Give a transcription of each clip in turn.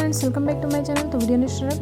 Friends welcome back to my channel. तो video शुरुआत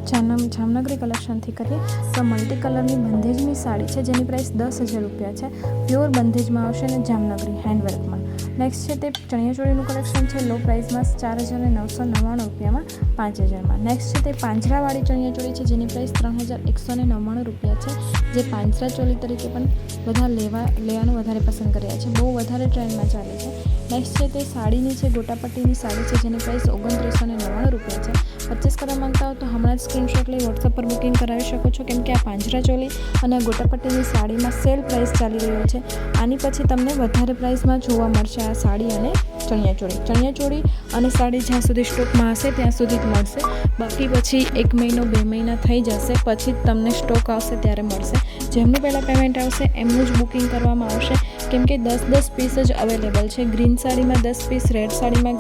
जामनगरी कलेक्शन थी करिए। तो मल्टी कलरनी बंधेजनी साड़ी है जेनी प्राइस 10,000 रुपया है। प्योर बंधेज में आवशे ने जामनगरी हेन्डवर्क में। नेक्स्ट है चणियाचोळीनुं कलेक्शन है लो प्राइस में 4,999 रुपया में 5,000 में। नेक्स्ट है પાંજરાવાળી ચણિયાચોળી है जेनी प्राइस 3,199 रुपया है। जे પાંજરાચોળી तरीके पण बधा लेवानुं वधारे पसंद कर रह्या छे, बहु वधारे ट्रेंड में चाले छे। नेक्स्ट है साड़ी है गोटापट्टी साड़ी है जेनी प्राइस 2999 रुपया है। परचेस करवा मांगता हो तो हमणां स्क्रीनशॉट लई व्हाट्सएप पर बुकिंग करावी शको छो, केम के आ પાંજરાચોળી अने गोटापट्टी साड़ी में सेल प्राइस चाली रह्यो छे। आनी पछी तमने वधारे प्राइस में जोवा मळशे आ साड़ी अने चणियाचोળી अने साड़ी ज्यां सुधी स्टॉक में हशे त्यां सुधी ज मळशे। बाकी पछी 1 महीनो 2 महीना थई जशे पछी तमने स्टॉक आवशे त्यारे मळशे। जेमनुं पहेला पेमेंट आवशे एमनुं ज बुकिंग करवामां आवशे, केम के 10 पीस ज अवेलेबल है। ग्रीन साड़ी में 10 पीस, रेड साड़ी में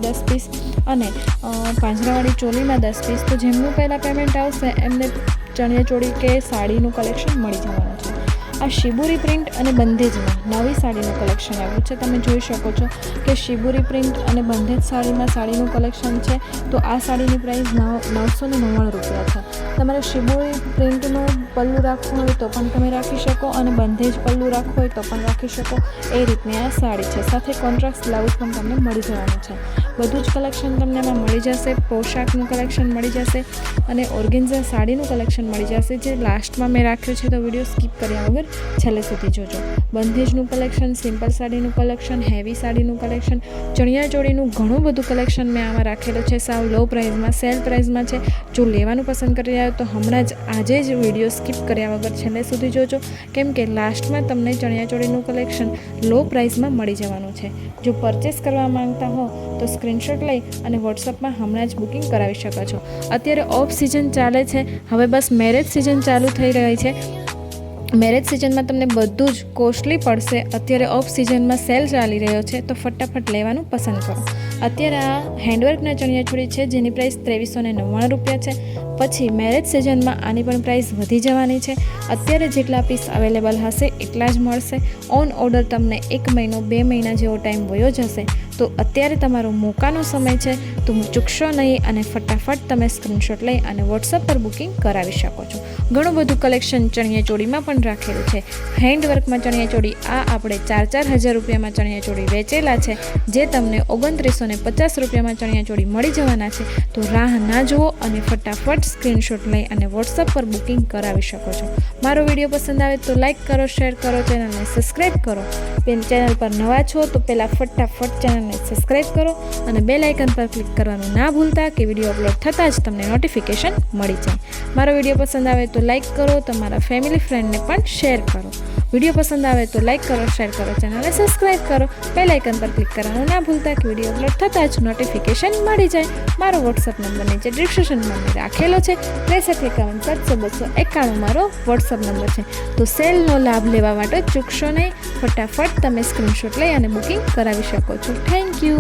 10 पीस अने પાંજરાવાળી चोली में 10 पीस। तो जेमनुं पहेला पेमेंट आवशे एमने चणियाचोળી के साड़ीनुं कलेक्शन मळी जवानुं छे। आ शिबुरी प्रिंट अने बंधेज में नवी साड़ीनुं कलेक्शन आव्युं छे। तमे जोई शको छो कि शिबुरी प्रिंट अने बंधेज साड़ी में साड़ीनुं कलेक्शन है। तो आ साड़ीनी प्राइस 999 रुपया है। तमारे शिबुरी प्रिंटनुं पल्लू राखवुं होय तो पण तमे राखी शको अने बंधेज पल्लू राखवुं होय तो पण राखी शको। ए रीतनी आ साड़ी है। साथे कॉन्ट्रास्ट ब्लाउज पण तमने मळी जवानुं छे। बधुं ज कलेक्शन तमने एमां मळी जशे। पोशाकनुं कलेक्शन मळी जशे अने ऑर्गेन्झा साड़ीनुं कलेक्शन मळी जशे। जे लास्ट में मैं राख्युं छे तो विडियो स्कीप कर्या वगर छेल्ले सुधी जोजो। बंधेजनुं कलेक्शन, सिम्पल साड़ीनुं कलेक्शन, हेवी साड़ीनुं कलेक्शन, चणियाचोळीनुं घणुं बधुं कलेक्शन मैं आमां राखेलुं छे। साव लो प्राइस में सेल प्राइस में छे। जो लेवानुं पसंद करी रह्या हो तो हमणां ज आजे ज विडियो स्कीप कर्या वगर छेल्ले सुधी जोजो, केम के लास्ट में तमने चणियाचोळीनुं कलेक्शन लो प्राइस में मळी जवानुं छे। जो परचेस करवा मांगता हो तो स्क्रीनशॉट लई अने व्हाट्सएप में हमणां ज बुकिंग करावी शको छो। अत्यारे ऑफ सीजन चाले छे, हवे बस मेरेज सीजन चालू थई रही है। मेरेज सीजन में तमने बधुं ज कॉस्टली पड़शे। अत्यारे ऑफ सीजन में सेल चाली रह्यो छे तो फटाफट लेवानुं पसंद करो। अत्यारे आ हेन्डवर्कना चणियाचोળી है जेनी प्राइस 2399 रुपया है। पछी मेरेज सीजन में आनी पण प्राइस वधी जवानी है। अत्यारे जेटला पीस अवेलेबल हशे एटला ज मळशे। ऑन ऑर्डर तमने 1 महीनो 2 महीना जेवो टाइम वयो जशे। तो अत्यारे तमारो मोकानो समय है, तो चूकशो नहीं अने फटाफट तमे स्क्रीनशॉट लई अने व्हाट्सएप पर बुकिंग करावी शको छो। घणुं बधुं कलेक्शन चणियाचोળી में पण राखेलुं छे। हेन्डवर्क में चणियाचोળી आ आपणे 4-4 हज़ार रुपया में चणियाचोળી वेचेला छे, जे तमने 2950 रुपया में चणियाचोળી मळी जवाना छे। तो राह ना जुओ अने फटाफट स्क्रीनशॉट लई अने व्हाट्सएप पर बुकिंग करावी शको छो। मारो विडियो पसंद आवे तो लाइक करो, शेर करो, चैनल ने सब्सक्राइब करो। चैनल पर नवा छो तो पहला फटाफट चैनल ने सब्सक्राइब करो अने बेल आइकन पर क्लिक करवानुं ना भूलता कि विडियो अपलोड थतां ज तमने नोटिफिकेशन मळी जाए। मारो विडियो पसंद आवे तो लाइक करो, तमारा फैमिली फ्रेंड ने पण शेर करो। विडियो पसंद आवे तो लाइक करो, शेर करो, चैनल ने सब्सक्राइब करो, बेल आइकन पर क्लिक करवानुं ना भूलता कि विडियो अपलोड थतां ज नोटिफिकेशन मळी जाए। मारो व्हाट्सएप नंबर नीचे डिस्क्रिप्शन में राखेलो छे। 6351 700 291 मारो व्हाट्सएप नंबर है। तो सेलनो लाभ लेवा माटे चूकशो नहीं, फटाफट तमे स्क्रीनशॉट लई अने बुकिंग करावी शको छो। Thank you.